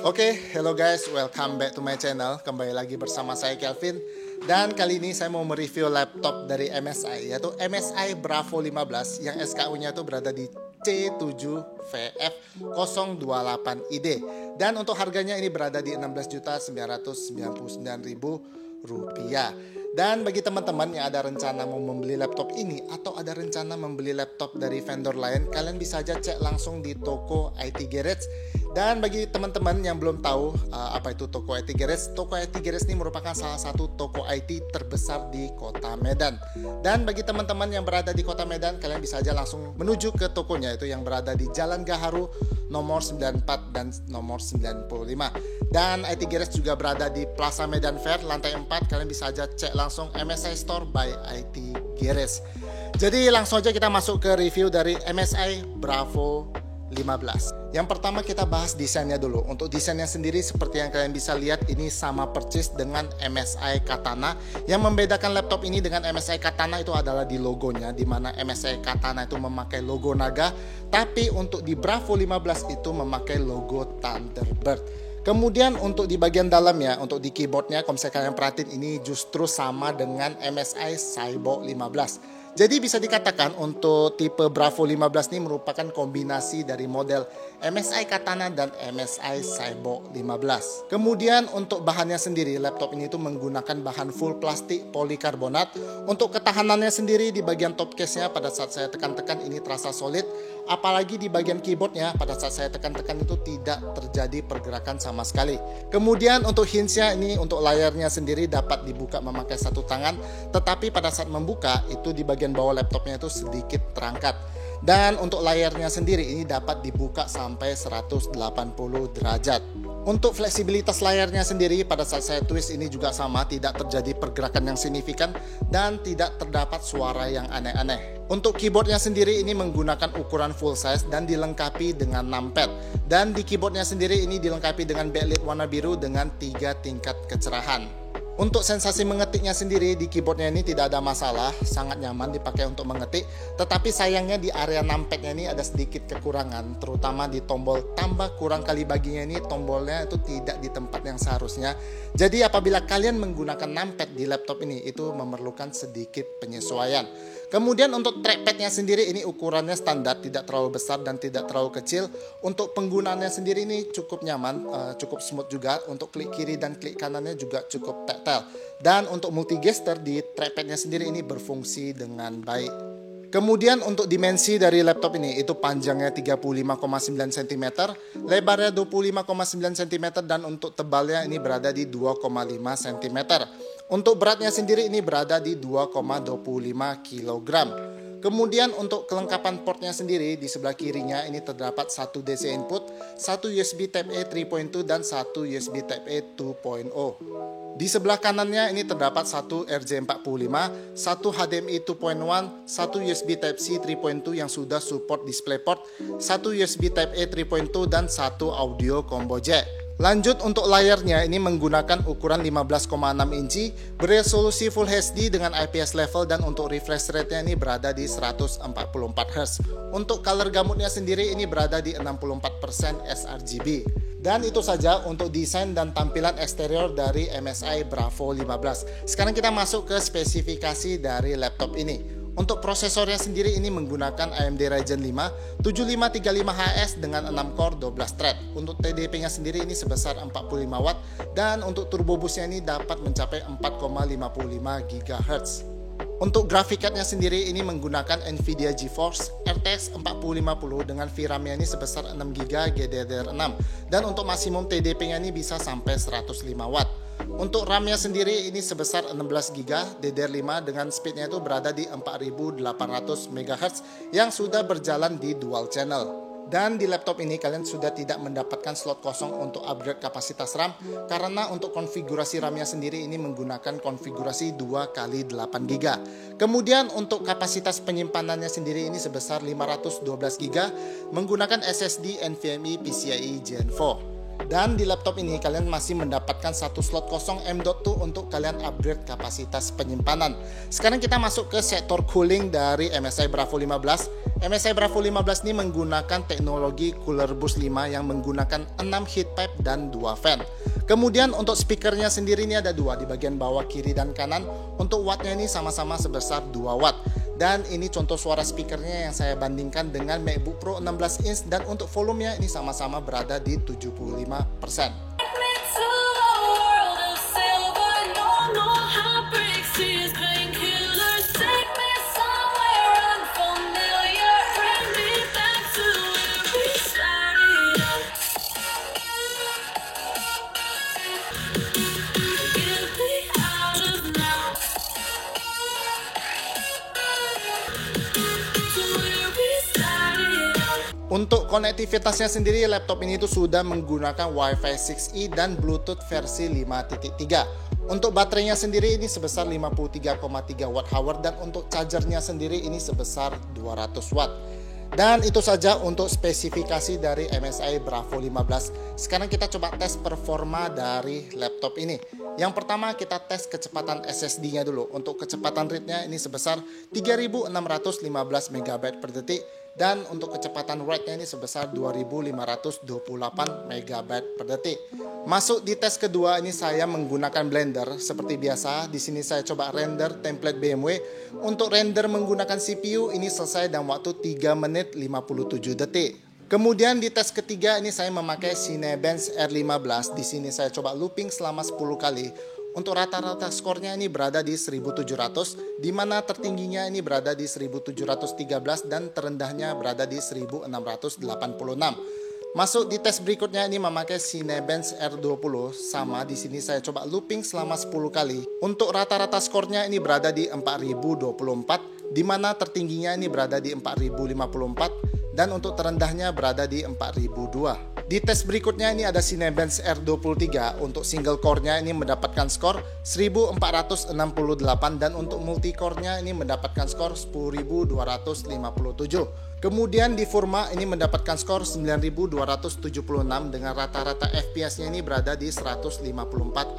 Oke, hello guys, welcome back to my channel. Kembali lagi bersama saya Kelvin. Dan kali ini saya mau mereview laptop dari MSI, yaitu MSI Bravo 15 yang SKU-nya itu berada di C7VF028ID. Dan untuk harganya ini berada di Rp16.999.000. Dan bagi teman-teman yang ada rencana mau membeli laptop ini atau ada rencana membeli laptop dari vendor lain, kalian bisa aja cek langsung di toko IT Garage. Dan bagi teman-teman yang belum tahu apa itu toko IT Garage ini merupakan salah satu toko IT terbesar di Kota Medan. Dan bagi teman-teman yang berada di Kota Medan, kalian bisa aja langsung menuju ke tokonya, itu yang berada di Jalan Gaharu nomor 94 dan nomor 95. Dan IT Garage juga berada di Plaza Medan Fair lantai 4. Kalian bisa aja cek langsung MSI Store by IT Garage. Jadi langsung aja kita masuk ke review dari MSI Bravo 15. Yang pertama kita bahas desainnya dulu. Untuk desainnya sendiri seperti yang kalian bisa lihat, ini sama persis dengan MSI Katana. Yang membedakan laptop ini dengan MSI Katana itu adalah di logonya, di mana MSI Katana itu memakai logo naga, tapi untuk di Bravo 15 itu memakai logo Thunderbird. Kemudian untuk di bagian dalamnya, untuk di keyboardnya, kalau misalnya kalian perhatiin, ini justru sama dengan MSI Cyborg 15. Jadi bisa dikatakan untuk tipe Bravo 15 ini merupakan kombinasi dari model MSI Katana dan MSI Cyborg 15. Kemudian untuk bahannya sendiri, laptop ini itu menggunakan bahan full plastik polikarbonat. Untuk ketahanannya sendiri di bagian top case-nya pada saat saya tekan-tekan ini terasa solid. Apalagi di bagian keyboardnya pada saat saya tekan-tekan itu tidak terjadi pergerakan sama sekali. Kemudian untuk hinge-nya ini, untuk layarnya sendiri dapat dibuka memakai satu tangan, tetapi pada saat membuka itu di bagian bawah laptopnya itu sedikit terangkat. Dan untuk layarnya sendiri ini dapat dibuka sampai 180 derajat. Untuk fleksibilitas layarnya sendiri pada saat saya twist ini juga sama, tidak terjadi pergerakan yang signifikan dan tidak terdapat suara yang aneh-aneh. Untuk keyboardnya sendiri ini menggunakan ukuran full size dan dilengkapi dengan numpad. Dan di keyboardnya sendiri ini dilengkapi dengan backlit warna biru dengan 3 tingkat kecerahan. Untuk sensasi mengetiknya sendiri di keyboardnya ini tidak ada masalah, sangat nyaman dipakai untuk mengetik. Tetapi sayangnya di area numpadnya ini ada sedikit kekurangan, terutama di tombol tambah kurang kali baginya ini, tombolnya itu tidak di tempat yang seharusnya. Jadi apabila kalian menggunakan numpad di laptop ini, itu memerlukan sedikit penyesuaian. Kemudian untuk trackpadnya sendiri ini ukurannya standar, tidak terlalu besar dan tidak terlalu kecil. Untuk penggunaannya sendiri ini cukup nyaman, cukup smooth juga. Untuk klik kiri dan klik kanannya juga cukup tactile. Dan untuk multi gesture di trackpadnya sendiri ini berfungsi dengan baik. Kemudian untuk dimensi dari laptop ini, itu panjangnya 35,9 cm, lebarnya 25,9 cm, dan untuk tebalnya ini berada di 2,5 cm. Untuk beratnya sendiri ini berada di 2,25 kg. Kemudian untuk kelengkapan portnya sendiri, di sebelah kirinya ini terdapat satu DC input, satu USB Type-A 3.2 dan satu USB Type-A 2.0. Di sebelah kanannya ini terdapat satu RJ45, satu HDMI 2.1, satu USB Type-C 3.2 yang sudah support DisplayPort, satu USB Type-A 3.2 dan satu audio combo jack. Lanjut untuk layarnya ini menggunakan ukuran 15,6 inci, beresolusi Full HD dengan IPS level, dan untuk refresh rate-nya ini berada di 144 Hz. Untuk color gamutnya sendiri ini berada di 64% sRGB. Dan itu saja untuk desain dan tampilan eksterior dari MSI Bravo 15. Sekarang kita masuk ke spesifikasi dari laptop ini. Untuk prosesornya sendiri ini menggunakan AMD Ryzen 5 7535HS dengan 6 core 12 thread. Untuk TDP-nya sendiri ini sebesar 45 watt, dan untuk turbo boost-nya ini dapat mencapai 4,55 GHz. Untuk graphic card-nya sendiri ini menggunakan Nvidia GeForce RTX 4050 dengan VRAM-nya ini sebesar 6GB GDDR6, dan untuk maksimum TDP-nya ini bisa sampai 105 watt. Untuk RAM-nya sendiri ini sebesar 16GB DDR5 dengan speed-nya itu berada di 4800 MHz yang sudah berjalan di dual channel. Dan di laptop ini kalian sudah tidak mendapatkan slot kosong untuk upgrade kapasitas RAM, karena untuk konfigurasi RAM-nya sendiri ini menggunakan konfigurasi 2x8GB. Kemudian untuk kapasitas penyimpanannya sendiri ini sebesar 512GB menggunakan SSD NVMe PCIe Gen 4. Dan di laptop ini kalian masih mendapatkan satu slot kosong M.2 untuk kalian upgrade kapasitas penyimpanan. Sekarang kita masuk ke sektor cooling dari MSI Bravo 15. MSI Bravo 15 ini menggunakan teknologi Cooler Boost 5 yang menggunakan 6 heat pipe dan 2 fan. Kemudian untuk speakernya sendiri ini ada 2 di bagian bawah kiri dan kanan. Untuk wattnya ini sama-sama sebesar 2 watt. Dan ini contoh suara speakernya yang saya bandingkan dengan MacBook Pro 16 inch, dan untuk volumenya ini sama-sama berada di 75%. Untuk konektivitasnya sendiri, laptop ini itu sudah menggunakan Wi-Fi 6E dan Bluetooth versi 5.3. Untuk baterainya sendiri ini sebesar 53,3 Wh, dan untuk chargernya sendiri ini sebesar 200 Watt. Dan itu saja untuk spesifikasi dari MSI Bravo 15. Sekarang kita coba tes performa dari laptop ini. Yang pertama kita tes kecepatan SSD-nya dulu. Untuk kecepatan read-nya ini sebesar 3615 MB per detik. Dan untuk kecepatan write-nya ini sebesar 2528 MB per detik. Masuk di tes kedua, ini saya menggunakan Blender seperti biasa. Di sini saya coba render template BMW. Untuk render menggunakan CPU ini selesai dalam waktu 3 menit 57 detik. Kemudian di tes ketiga ini saya memakai Cinebench R15. Di sini saya coba looping selama 10 kali. Untuk rata-rata skornya ini berada di 1700, di mana tertingginya ini berada di 1713 dan terendahnya berada di 1686. Masuk di tes berikutnya ini memakai Cinebench R20. Sama, di sini saya coba looping selama 10 kali. Untuk rata-rata skornya ini berada di 4024, di mana tertingginya ini berada di 4054 dan untuk terendahnya berada di 4002. Di tes berikutnya ini ada Cinebench R23. Untuk single core-nya ini mendapatkan skor 1468 dan untuk multi core-nya ini mendapatkan skor 10257. Kemudian di Furma ini mendapatkan skor 9276 dengan rata-rata FPS-nya ini berada di 154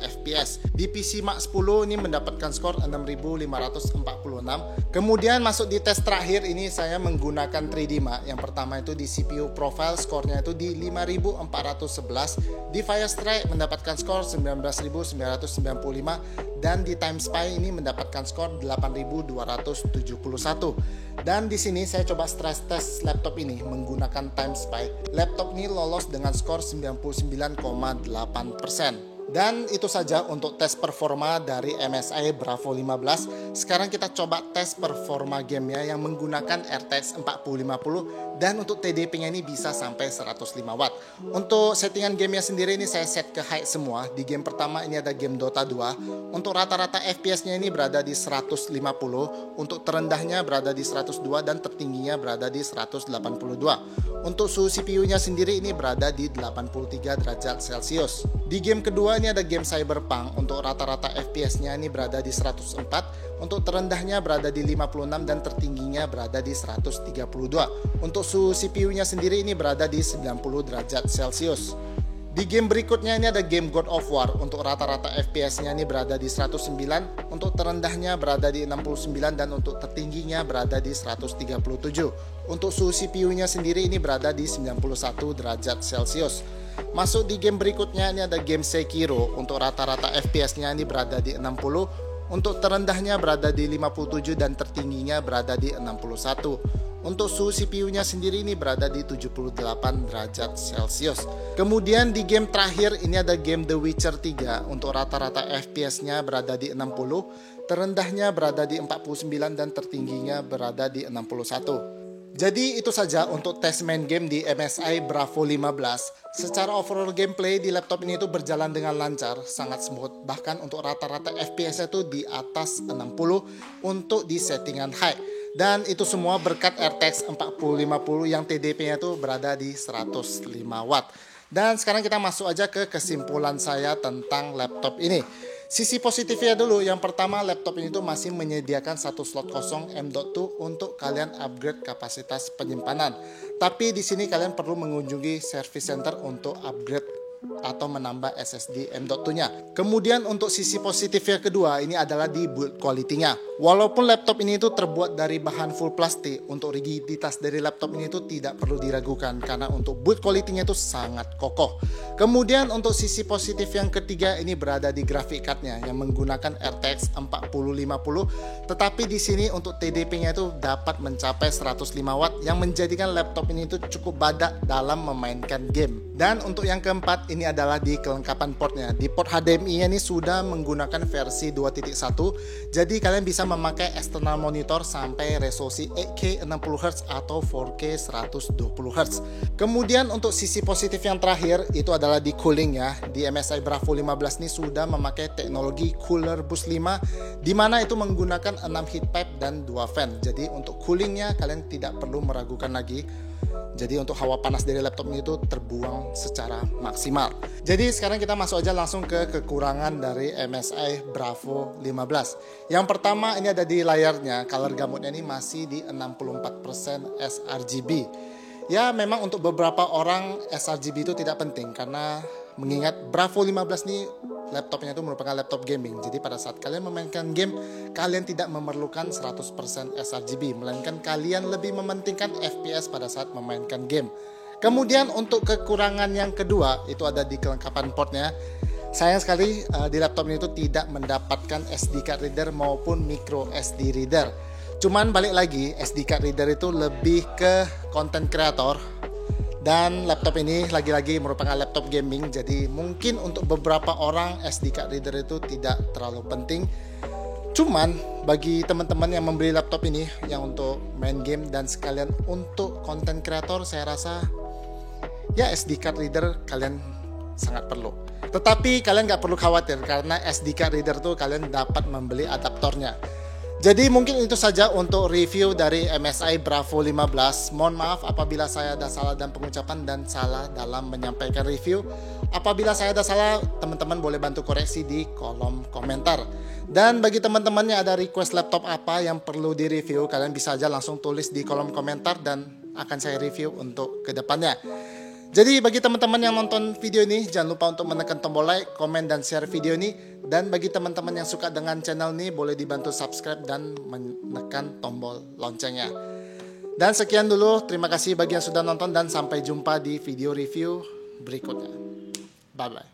FPS. Di PC Mark 10 ini mendapatkan skor 6546. Kemudian masuk di tes terakhir, ini saya menggunakan 3D Mark. Yang pertama itu di CPU profile, skornya itu di 5411. Di Firestrike mendapatkan skor 19995 dan di Time Spy ini mendapatkan skor 8271. Dan di sini saya coba stress test laptop ini menggunakan Time Spy. Laptop ini lolos dengan skor 99,8%. Dan itu saja untuk tes performa dari MSI Bravo 15. Sekarang kita coba tes performa gamenya yang menggunakan RTX 4050 dan untuk TDP-nya ini bisa sampai 105 Watt. Untuk settingan gamenya sendiri ini saya set ke high semua. Di game pertama ini ada game Dota 2. Untuk rata-rata FPS-nya ini berada di 150, untuk terendahnya berada di 102 dan tertingginya berada di 182. Untuk suhu CPU-nya sendiri ini berada di 83 derajat Celcius. Di game kedua ini ada game Cyberpunk. Untuk rata-rata FPS-nya ini berada di 104, untuk terendahnya berada di 56 dan tertingginya berada di 132. Untuk suhu CPU-nya sendiri ini berada di 90 derajat Celcius. Di game berikutnya ini ada game God of War. Untuk rata-rata FPS-nya ini berada di 109, untuk terendahnya berada di 69 dan untuk tertingginya berada di 137. Untuk suhu CPU-nya sendiri ini berada di 91 derajat Celcius. Masuk di game berikutnya ini ada game Sekiro. Untuk rata-rata FPS-nya ini berada di 60, untuk terendahnya berada di 57 dan tertingginya berada di 61. Untuk suhu CPU-nya sendiri ini berada di 78 derajat Celcius. Kemudian di game terakhir ini ada game The Witcher 3. Untuk rata-rata FPS-nya berada di 60, terendahnya berada di 49 dan tertingginya berada di 61. Jadi itu saja untuk tes main game di MSI Bravo 15. Secara overall gameplay di laptop ini itu berjalan dengan lancar, sangat smooth. Bahkan untuk rata-rata FPS itu di atas 60 untuk di settingan high. Dan itu semua berkat RTX 4050 yang TDP-nya itu berada di 105 Watt. Dan sekarang kita masuk aja ke kesimpulan saya tentang laptop ini. Sisi positifnya dulu, yang pertama laptop ini tuh masih menyediakan satu slot kosong M.2 untuk kalian upgrade kapasitas penyimpanan. Tapi di sini kalian perlu mengunjungi service center untuk upgrade atau menambah SSD M.2-nya. Kemudian untuk sisi positif yang kedua ini adalah di build quality-nya. Walaupun laptop ini itu terbuat dari bahan full plastik, untuk rigiditas dari laptop ini itu tidak perlu diragukan karena untuk build quality-nya itu sangat kokoh. Kemudian untuk sisi positif yang ketiga ini berada di graphic card-nya yang menggunakan RTX 4050, tetapi di sini untuk TDP-nya itu dapat mencapai 105 watt yang menjadikan laptop ini itu cukup badak dalam memainkan game. Dan untuk yang keempat ini adalah di kelengkapan portnya. Di port HDMI ini sudah menggunakan versi 2.1, jadi kalian bisa memakai external monitor sampai resolusi 8K 60Hz atau 4K 120Hz. Kemudian untuk sisi positif yang terakhir itu adalah di cooling ya. Di MSI Bravo 15 ini sudah memakai teknologi Cooler Boost 5, di mana itu menggunakan 6 heat pipe dan 2 fan. Jadi untuk coolingnya kalian tidak perlu meragukan lagi. Jadi untuk hawa panas dari laptop ini itu terbuang secara maksimal. Jadi sekarang kita masuk aja langsung ke kekurangan dari MSI Bravo 15. Yang pertama ini ada di layarnya, color gamutnya ini masih di 64% sRGB. Ya memang untuk beberapa orang sRGB itu tidak penting karena mengingat Bravo 15 ini laptopnya itu merupakan laptop gaming. Jadi pada saat kalian memainkan game, kalian tidak memerlukan 100% sRGB, melainkan kalian lebih mementingkan FPS pada saat memainkan game. Kemudian untuk kekurangan yang kedua itu ada di kelengkapan portnya. Sayang sekali di laptop ini itu tidak mendapatkan SD card reader maupun micro SD reader. Cuman balik lagi, SD card reader itu lebih ke content creator. Dan laptop ini lagi-lagi merupakan laptop gaming, jadi mungkin untuk beberapa orang SD card reader itu tidak terlalu penting. Cuman bagi teman-teman yang membeli laptop ini yang untuk main game dan sekalian untuk content creator, saya rasa ya SD card reader kalian sangat perlu. Tetapi kalian nggak perlu khawatir karena SD card reader tuh kalian dapat membeli adaptornya. Jadi mungkin itu saja untuk review dari MSI Bravo 15. Mohon maaf apabila saya ada salah dalam pengucapan dan salah dalam menyampaikan review. Apabila saya ada salah, teman-teman boleh bantu koreksi di kolom komentar. Dan bagi teman-teman yang ada request laptop apa yang perlu direview, kalian bisa aja langsung tulis di kolom komentar dan akan saya review untuk kedepannya. Jadi bagi teman-teman yang nonton video ini, jangan lupa untuk menekan tombol like, komen, dan share video ini. Dan bagi teman-teman yang suka dengan channel ini, boleh dibantu subscribe dan menekan tombol loncengnya. Dan sekian dulu, terima kasih bagi yang sudah nonton dan sampai jumpa di video review berikutnya. Bye-bye.